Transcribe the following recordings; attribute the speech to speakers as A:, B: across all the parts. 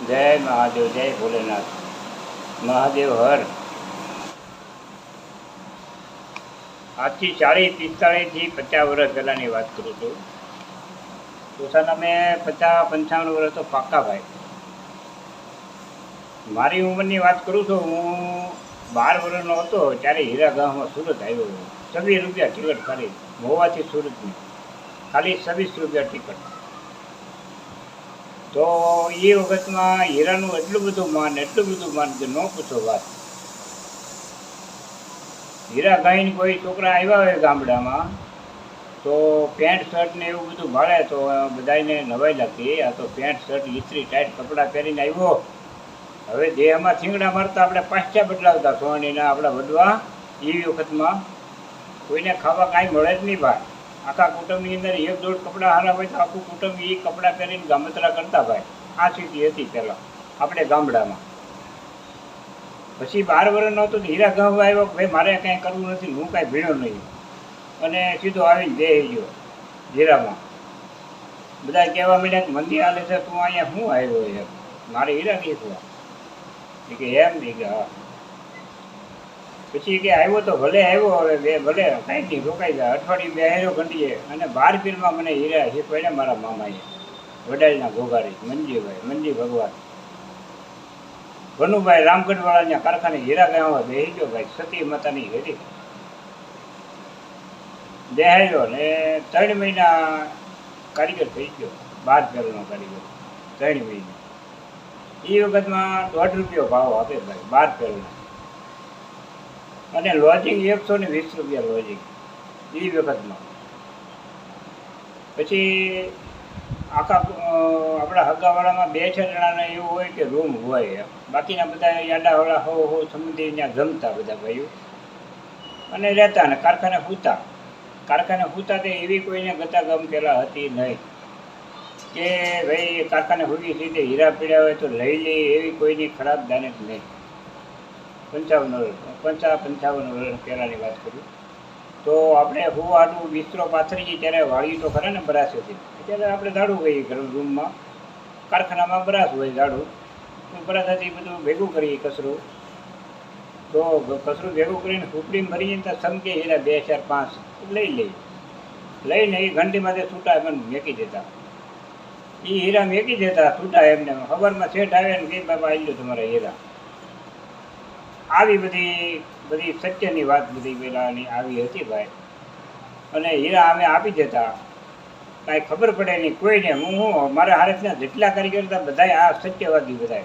A: જય મહાદેવ, જય ભોલેનાથ, મહાદેવ હર. આજથી 40-45 થી 50 વર્ષ પહેલાંની વાત કરું છું. પોતાના મેં 50-55 વર્ષ તો પાક્કા ભાઈ. મારી ઉંમરની વાત કરું છું. હું 12 વર્ષનો હતો ત્યારે હીરા ગામમાં સુરત આવ્યો. 26 રૂપિયા ટિકિટ ખાલી મહુવાથી સુરતની, ખાલી 26 રૂપિયા ટિકિટ. તો એ વખતમાં હીરાનું એટલું બધું માન કે ન પૂછો વાત. હીરા ગાઈને કોઈ છોકરા આવ્યા હોય ગામડામાં તો પેન્ટ શર્ટ ને એવું બધું ભાડે તો બધાને નવાઈ લાગતી. આ તો પેન્ટ શર્ટ ઇસ્ત્રી ટાઈટ કપડાં પહેરીને આવ્યો. હવે દેહમાં થીંગડા મારતા આપણે પાછા બદલાવતા સોનીના આપણા વડવા. એ વખતમાં કોઈને ખાવા કાંઈ મળે જ નહીં ભાઈ. આખા કુટુંબની અંદર 1-1.5 કપડાં હારા હોય તો આખું કુટુંબ એ કપડાં પહેરીને ગામતરા કરતા ભાઈ. આ સ્થિતિ હતી પહેલાં આપણે ગામડામાં. પછી 12 વર્ષનો હતો તો હીરા ગામમાં આવ્યો કે ભાઈ મારે કાંઈ કરવું નથી, હું કાંઈ ભીણો નહીં, અને સીધો આવીને બેસી ગયો હીરામાં. બધા કહેવા માંડ્યા કે મંદી હાલે છે, તું અહીંયા શું આવ્યો એમ, મારે હીરા કીધું કે એમ નહીં કે હા. પછી કે આવ્યો તો ભલે આવ્યો, હવે બે ભલે કાંઈ નહીં રોકાઈ જાય. અઠવાડિયું બેહેરો ઘંટીએ અને 12 પીરમાં મને હીરા શીખવાડ્યા મારા મામાએ, વડાલીના ઘોઘારી મંજી ભગવાન ભનુભાઈ રામગઢવાળાના કારખાને હીરા ગામમાં બેસી ગયો ભાઈ. સતી માતાની હેરી બેહાડ્યો ને 3 મહિના કારીગર થઈ ગયો. 12 પેરનો કારીગર 3 મહિના. એ વખતમાં 1.5 રૂપિયો ભાવ આપે ભાઈ 12 પેરનો, અને લોજિંગ 120 રૂપિયા લોજિંગ એ વખતમાં. પછી આખા આપણા હગાવાળામાં 2-6 જણાને એવું હોય કે રૂમ હોય, બાકીના બધા યાડાવાળા હો સંબંધી ત્યાં જમતા બધા ભાઈઓ અને રહેતા ને કારખાને સૂતા તે એવી કોઈને ગતાગમ પહેલાં હતી નહીં કે ભાઈ કારખાને સૂવી સીધે હીરા પીડ્યા હોય તો લઈ લે, એવી કોઈની ખરાબ દાનત નહીં. 55 વર્ષ પહેલાંની વાત કરું તો આપણે હુવાડું બિસ્તરો પાથરીએ ત્યારે વાળ્યું તો ખરા ને બરાસેથી. અત્યારે આપણે ઝાડું ગઈએ રૂમમાં, કારખાનામાં બરાસ હોય ઝાડું, બરાસાથી બધું ભેગું કરીએ કચરું. તો કચરું ભેગું કરીને ફૂપડી ભરીએ તો સમકે હીરા 2-4-5 લઈને એ ઘંટીમાંથી છૂટા એમને મેકી દેતા. એ હીરા મેકી દેતા છૂટા એમને. ખબરમાં શેઠ આવે ને કે બાબા આવી લો તમારા હીરા. આવી બધી સત્યની વાત બધી પેલાની આવી હતી ભાઈ. અને હીરા અમે આપી દેતા, કાંઈ ખબર પડે નહીં કોઈને. હું મારા હારેથના જેટલા કારીગર હતા બધા આ સત્યવાદી બધા.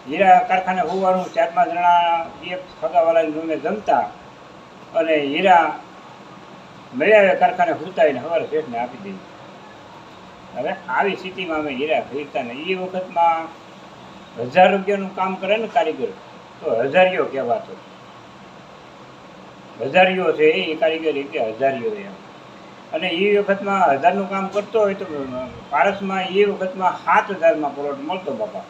A: હીરા કારખાને હોવાનું 4-5 જણા એક ફગાવાળાની રૂમે જમતા અને હીરા મળ્યા કારખાને હુતાવીને સવારે શેઠને આપી દઈએ. હવે આવી સ્થિતિમાં અમે હીરા ખરીદતા ને. એ વખતમાં 1000 રૂપિયાનું કામ કરે ને કારીગર તો હજારીઓ કહેવાતો. હજારીઓ છે એ કારીગર એટલે હજારીઓ એમ. અને એ વખતમાં 1000નું કામ કરતો હોય તો પારસમાં એ વખતમાં 7000માં પ્લોટ મળતો બાપા.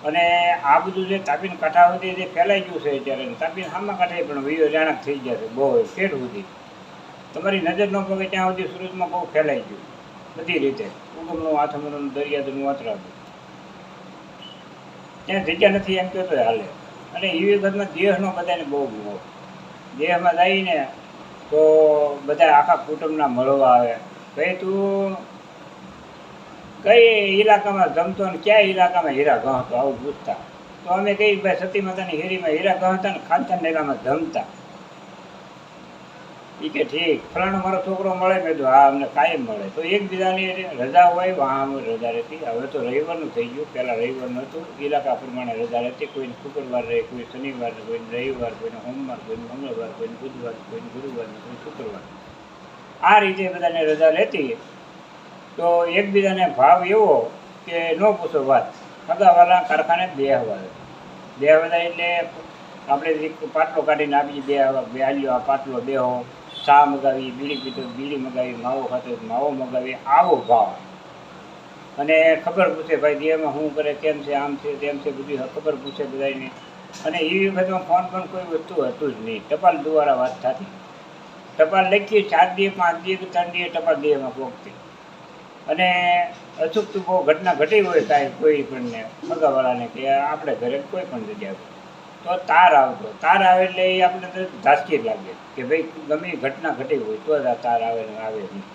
A: અને આ બધું જે તાપીને કાંઠા સુધી જે ફેલાઈ ગયું છે અત્યારે, તાપીને સામા કાંઠે પણ વૈયો જાણક થઈ જશે બહુ શેઠ સુધી. તમારી નજર ન પગે ત્યાં સુધી સુરતમાં બહુ ફેલાઈ ગયું બધી રીતે. ઉગમનું આથમનું દરિયાદનું વાતરાતું ત્યાં જગ્યા નથી એમ કહેતો હાલે. અને એ વખતમાં દેહનો બધાને બહુ મોહ. દેહમાં જઈને તો બધા આખા કુટુંબના મળવા આવે. ભાઈ તું કઈ ઇલાકામાં જમતો ને ક્યાં ઇલાકામાં હીરા ગહતો આવું પૂછતા. તો અમે કઈ ભાઈ સતી માતાની હેરીમાં હીરા ગહતા ને ખાનચાન ડેલામાં જમતા. એ કે ઠીક ફલાણો મારો છોકરો મળે. મેં તો હા અમને કાયમ મળે. તો એકબીજાની રજા હોય વાહ રજા રહેતી. હવે તો રવિવારનું થઈ ગયું, પહેલાં રવિવારનું હતું. ઇલાકા પ્રમાણે રજા રહેતી. કોઈને શુક્રવાર રહે, કોઈ શનિવાર, કોઈને રવિવાર, કોઈને સોમવાર, કોઈને મંગળવાર, કોઈને બુધવાર, કોઈને ગુરુવાર, કોઈને શુક્રવાર. આ રીતે બધાને રજા રહેતી. તો એકબીજાને ભાવ એવો કે ન પૂછો વાત. હગાવાળા કારખાને બેહવા એટલે આપણે પાટલો કાઢીને આપીએ, બેહાલ્યો આ પાટલો બેહો. ચા મગાવી, બીડી પીતો બીડી મગાવી, માવો ખાતો માવો મગાવી, આવો ભાવ. અને ખબર પૂછે ભાઈ દેહમાં શું કરે, કેમ છે, આમ છે તેમ છે, બધી ખબર પૂછે બધાને. અને એ વખતમાં ફોન પણ કોઈ વસ્તુ હતું જ નહીં. ટપાલ દ્વારા વાત થતી. ટપાલ લખીએ 4 દિવસ 5 દિવસ 3 દિવસ ટપાલ દેહમાં પહોંચતી. અને અચૂકતું બહુ ઘટના ઘટી હોય કાંઈ કોઈ પણને મગાવાળાને કે આપણે ઘરે કોઈ પણ જગ્યા તો તાર આવતો, તાર આવે એટલે એ આપણે તો ધાસકી લાગે કે ભાઈ ગમે એ ઘટના ઘટી હોય તો જ આ તાર આવે ને આવે નહીં.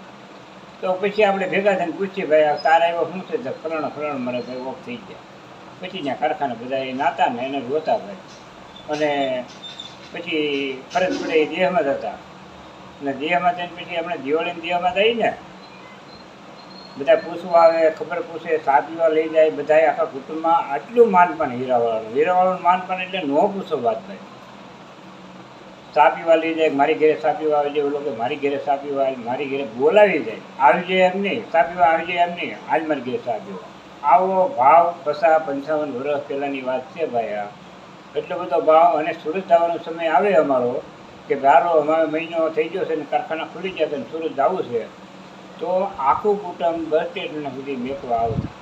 A: તો પછી આપણે ભેગા થઈને પૂછીએ ભાઈ આ તાર આવ્યો શું છે? ફરણ મારે ભાઈ ઓફ થઈ ગયા. પછી ત્યાં કારખાને બધા એ નાતા ને એને રોતા ભાઈ, અને પછી ફરજ પડે એ દેહમાં જ હતા. અને દેહમાં થઈને પછી આપણે દિવાળીને દેહમાં જઈએ ને, બધા પૂછવા આવે, ખબર પૂછે, સા પીવા લઈ જાય, બધા આખા કુટુંબમાં આટલું માનપાન હીરાવાળાનું માનપાન એટલે ન પૂછો વાત ભાઈ. સા પીવા લઈ જાય, મારી ઘરે સા પીવા આવી જાય, ઓલો કે મારી ઘરે સા પીવા આવી, મારી ઘરે બોલાવી જાય, આવી જાય એમ નહીં, સા પીવા આવી જાય એમ નહીં, આજ મારી ઘરે સા પીવા. આવો ભાવ 55 વર્ષ પહેલાંની વાત છે ભાઈ. આ એટલો બધો ભાવ. અને સુરત જવાનો સમય આવે અમારો કે ગારો અમારો મહિનો થઈ ગયો છે ને કારખાના ખુલી ગયા છે ને સુરત જવું છે, તો આખું કુટુંબ 2 સ્ટેશન સુધી મેકવા આવતા.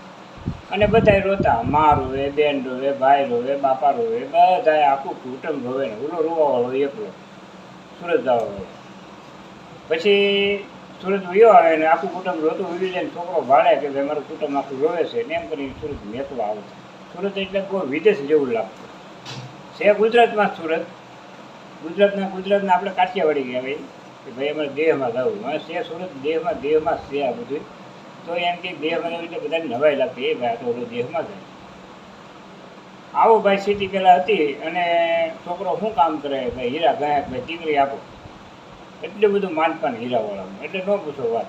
A: અને બધા રોતા, મા રોવે, બેન રોવે, ભાઈ રોવે, બાપા રોવે, બધા આખું કુટુંબ રોવે ને ઓલો રોવાવાળો એકલો સુરત જવાવાળો. પછી સુરત વયો આવે ને આખું કુટુંબ રોતું ઉભી જાય, છોકરો ભાડે કે ભાઈ મારું કુટુંબ આખું રોવે છે ને એમ કરીને સુરત મેકવા આવતા. સુરત એટલે બહુ વિદેશ જેવું લાગતું છે. ગુજરાતમાં સુરત, ગુજરાતના આપણે કાઠિયાવાડી કહેવાય કે ભાઈ અમારે દેહમાં જવું. હવે છે સુરત દેહમાં છે આ બધું. તો એમ કે દેહમાં જવું એટલે બધાને નવાઈ લાગતી, એ ભાઈ આ તો ઓલો દેહમાં જાય. આવો ભાઈ સ્થિતિ પહેલાં હતી. અને છોકરો શું કામ કરે? ભાઈ હીરા ગયા, ભાઈ દીકરી આપો. એટલું બધું માનપાન હીરાવાળાનું, એટલે ન પૂછો વાત.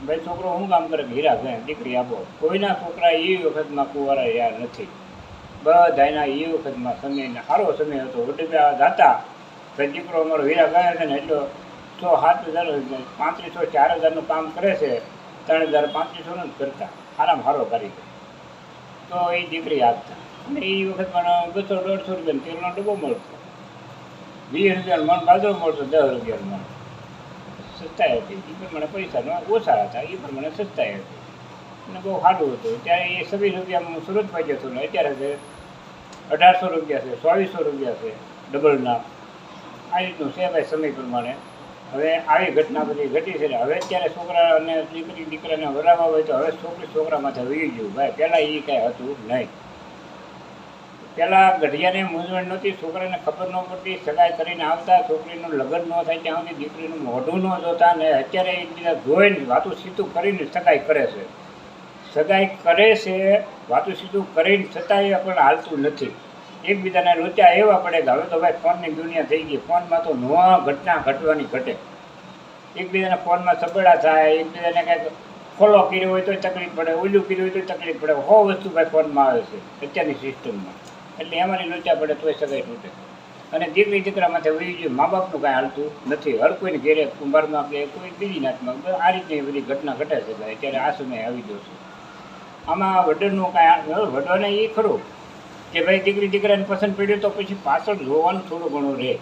A: ભાઈ છોકરો શું કામ કરે? હીરા ગયા, દીકરી આપો. કોઈના છોકરા એ વખતમાં કુંવારા યાર નથી. બધાના એ વખતમાં સમયને સારો સમય હતો. વડીલા દાતા ભાઈ દીકરો અમારો હીરા ગયા છે ને એટલો 6-7 હજાર 3500-4000નું કામ કરે છે, 3000-3500 જ કરતા, સારામાં સારો કરી. તો એ દીકરી આપતા. અને એ વખતમાં 200-150 રૂપિયાનો તેલનો ડબ્બો મળતો, 20 રૂપિયાનો મણ બાજરો મળતો, 10 રૂપિયાનો મણ. સસ્તાઈ હતી એ પ્રમાણે, પૈસા ઓછા હતા એ પ્રમાણે સસ્તાઈ હતી અને બહુ સારું હતું. ત્યારે એ 26 રૂપિયામાં સુરત પહોંચ્યો હતો ને અત્યારે છે 1800 રૂપિયા છે, 2400 રૂપિયા છે ડબલના. આ રીતનું છે ભાઈ સમય પ્રમાણે. હવે આવી ઘટના બધી ઘટી છે. હવે અત્યારે છોકરા અને દીકરાને વરાવવા હોય તો હવે છોકરા માથે વહી ગયું ભાઈ. પહેલાં એ કાંઈ હતું નહીં. પહેલાં ગઢિયાને મૂંઝવણ નહોતી, છોકરાને ખબર ન પડતી, સગાઈ કરીને આવતા, છોકરીનું લગ્ન ન થાય ત્યાં સુધી દીકરીનું મોઢું ન જોતા. ને અત્યારે એકબીજા જોઈને વાતું સીધું કરીને સગાઈ કરે છે. વાતું સીધું કરીને છતાંય પણ હાલતું નથી. એકબીજાને લોચા એવા પડે કે હવે તો ભાઈ ફોનની દુનિયા થઈ ગઈ. ફોનમાં તો ઘટના ઘટવાની ઘટે. એકબીજાના ફોનમાં સબડા થાય, એકબીજાને કાંઈક ફોલો કર્યો હોય તોય તકલીફ પડે, ઓલું કર્યું હોય તોય તકલીફ પડે. વસ્તુ ભાઈ ફોનમાં આવે છે અત્યારની સિસ્ટમમાં. એટલે એમાંની લોચા પડે તોય સગાઈ તૂટે. અને દીકરા માથે વહી ગયું. મા બાપનું કાંઈ હાલતું નથી. હર કોઈને ઘેરે કુંભારમાં કે કોઈ બીજી નાતમાં આ રીતની બધી ઘટના ઘટે છે ભાઈ. અત્યારે આ સમય આવી ગયો છે. આમાં વડરનું કાંઈ વડવાને એ ખરું કે ભાઈ દીકરાને પસંદ પડ્યું તો પછી પાછળ જોવાનું થોડું ઘણું રહે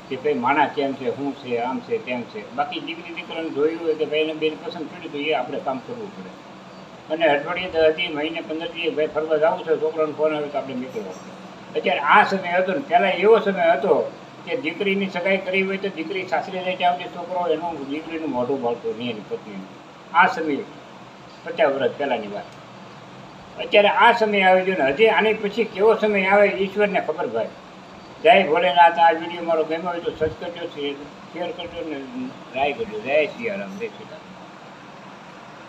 A: કે ભાઈ માણા કેમ છે, શું છે, આમ છે, તેમ છે. બાકી દીકરાને જોયું હોય કે ભાઈ એને બેન પસંદ પડ્યું તો એ આપણે કામ કરવું પડે. અને અઠવાડિયે 10 દી, મહિને 15 દી ભાઈ ફરવા જવું છે, છોકરાનો ફોન આવે તો આપણે નીકળવું. અત્યારે આ સમય હતો ને પહેલાં એવો સમય હતો કે દીકરીની સગાઈ કરી હોય તો દીકરી સાસરે જાય ત્યાં સુધી છોકરો એનું દીકરીનું મોઢું ભાળતો નહીં, એની પત્નીનું. આ સમય 50 વર્ષ પહેલાંની વાત. અત્યારે આ સમય આવી ગયો ને હજી આની પછી કેવો સમય આવે ઈશ્વરને ખબર ભાઈ. જય ભોલેનાથ. આ વિડીયો મારો ગમ્યો હોય તો સબસ્ક્રાઈબ કરજો, શેર કરજો ને લાઈક કરજો. જય સિયારામ, જય સીતારામ.